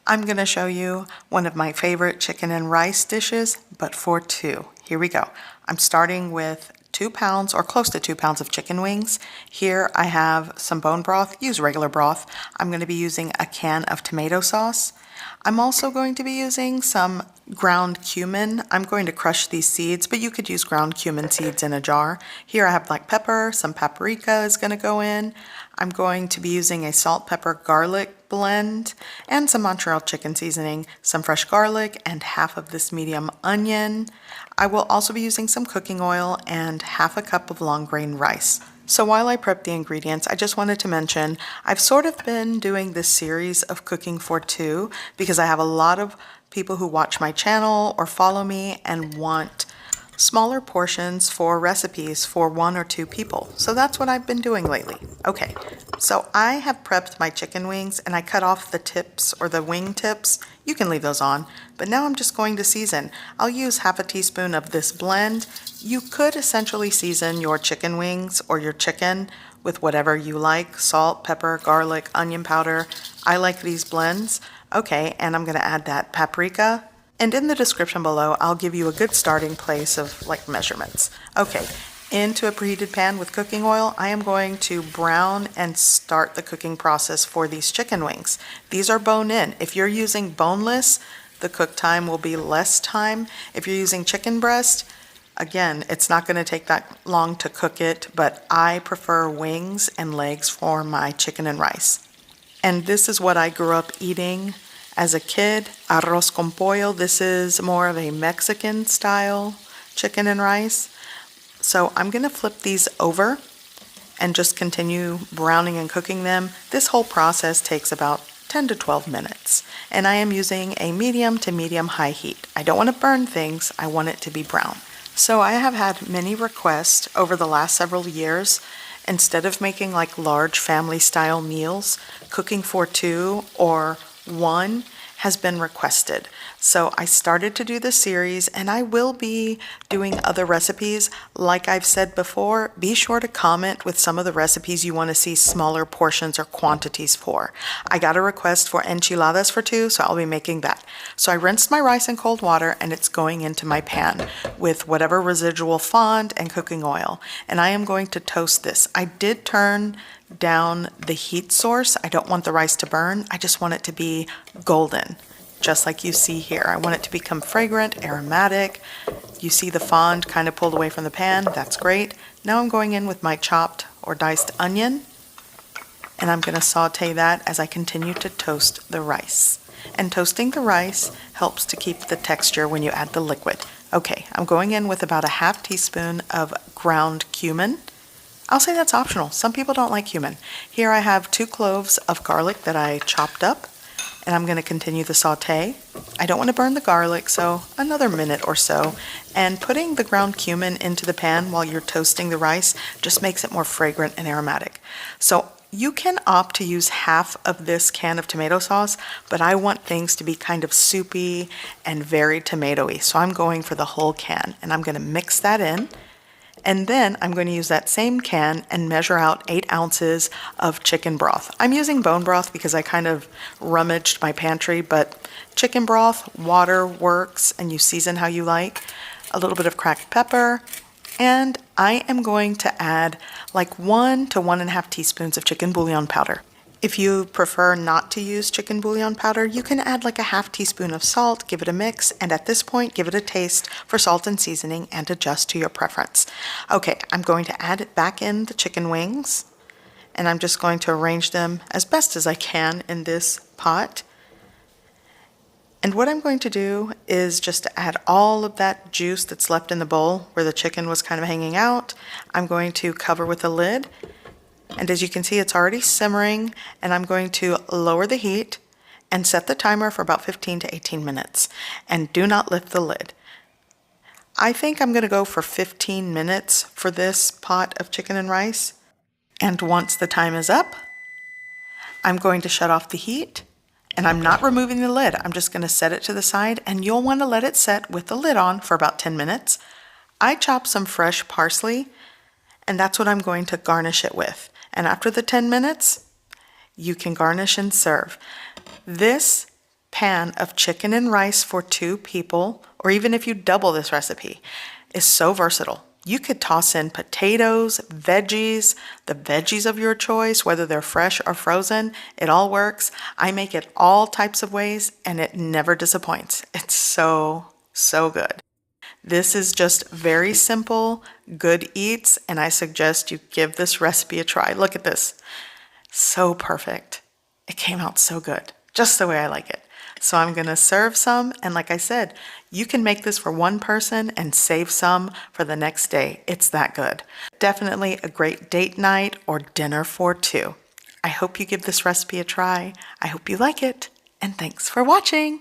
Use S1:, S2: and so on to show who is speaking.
S1: I'm going to show you one of my favorite chicken and rice dishes, but for two. Here we go. I'm starting with 2 pounds or close to 2 pounds of chicken wings. Here I have some bone broth. Use regular broth. I'm going to be using a can of tomato sauce. I'm also going to be using some ground cumin. I'm going to crush these seeds, but you could use ground cumin seeds in a jar. Here I have black pepper, some paprika is going to go in. I'm going to be using a salt, pepper, garlic blend and some Montreal chicken seasoning, some fresh garlic, and half of this medium onion. I will also be using some cooking oil and half a cup of long grain rice. So while I prep the ingredients, I just wanted to mention I've sort of been doing this series of cooking for two because I have a lot of people who watch my channel or follow me and want smaller portions for recipes for 1 or 2 people. So that's what I've been doing lately. Okay, so I have prepped my chicken wings and I cut off the tips or the wing tips. You can leave those on, but now I'm just going to season. I'll use half a teaspoon of this blend. You could essentially season your chicken wings or your chicken with whatever you like, salt, pepper, garlic, onion powder. I like these blends. Okay, and I'm gonna add that paprika. And in the description below, I'll give you a good starting place of like measurements. Okay, into a preheated pan with cooking oil, I am going to brown and start the cooking process for these chicken wings. These are bone-in. If you're using boneless, the cook time will be less time. If you're using chicken breast, again, it's not going to take that long to cook it, but I prefer wings and legs for my chicken and rice. And this is what I grew up eating as a kid, Arroz Con Pollo. This is more of a Mexican style chicken and rice. So I'm gonna flip these over and just continue browning and cooking them. This whole process takes about 10 to 12 minutes. And I am using a medium to medium high heat. I don't wanna burn things, I want it to be brown. So I have had many requests over the last several years. Instead of making like large family style meals, cooking for 2 or 1 has been requested. So I started to do this series and I will be doing other recipes. Like I've said before, be sure to comment with some of the recipes you want to see smaller portions or quantities for. I got a request for enchiladas for 2, so I'll be making that. So I rinsed my rice in cold water and it's going into my pan with whatever residual fond and cooking oil. And I am going to toast this. I did turn down the heat source. I don't want the rice to burn. I just want it to be golden, just like you see here. I want it to become fragrant, aromatic. You see the fond kind of pulled away from the pan. That's great. Now I'm going in with my chopped or diced onion, and I'm going to saute that as I continue to toast the rice. And toasting the rice helps to keep the texture when you add the liquid. Okay, I'm going in with about a half teaspoon of ground cumin. I'll say that's optional. Some people don't like cumin. Here I have 2 cloves of garlic that I chopped up, and I'm going to continue the saute. I don't want to burn the garlic, so another minute or so. And putting the ground cumin into the pan while you're toasting the rice just makes it more fragrant and aromatic. So you can opt to use half of this can of tomato sauce, but I want things to be kind of soupy and very tomatoey. So I'm going for the whole can, and I'm going to mix that in. And then I'm going to use that same can and measure out 8 ounces of chicken broth. I'm using bone broth because I kind of rummaged my pantry, but chicken broth, water works, and you season how you like. A little bit of cracked pepper, and I am going to add like 1 to 1.5 teaspoons of chicken bouillon powder. If you prefer not to use chicken bouillon powder, you can add like a half teaspoon of salt, give it a mix, and at this point, give it a taste for salt and seasoning and adjust to your preference. Okay, I'm going to add it back in the chicken wings, and I'm just going to arrange them as best as I can in this pot. And what I'm going to do is just add all of that juice that's left in the bowl where the chicken was kind of hanging out. I'm going to cover with a lid. And as you can see, it's already simmering, and I'm going to lower the heat and set the timer for about 15 to 18 minutes. And do not lift the lid. I think I'm going to go for 15 minutes for this pot of chicken and rice. And once the time is up, I'm going to shut off the heat, and I'm not removing the lid. I'm just going to set it to the side, and you'll want to let it set with the lid on for about 10 minutes. I chopped some fresh parsley, and that's what I'm going to garnish it with. And after the 10 minutes, you can garnish and serve. This pan of chicken and rice for 2 people, or even if you double this recipe, is so versatile. You could toss in potatoes, veggies, the veggies of your choice, whether they're fresh or frozen. It all works. I make it all types of ways and it never disappoints. It's so, so good. This is just very simple, good eats, and I suggest you give this recipe a try. Look at this. So perfect. It came out so good, just the way I like it. So I'm going to serve some, and like I said, you can make this for one person and save some for the next day. It's that good. Definitely a great date night or dinner for 2. I hope you give this recipe a try. I hope you like it, and thanks for watching.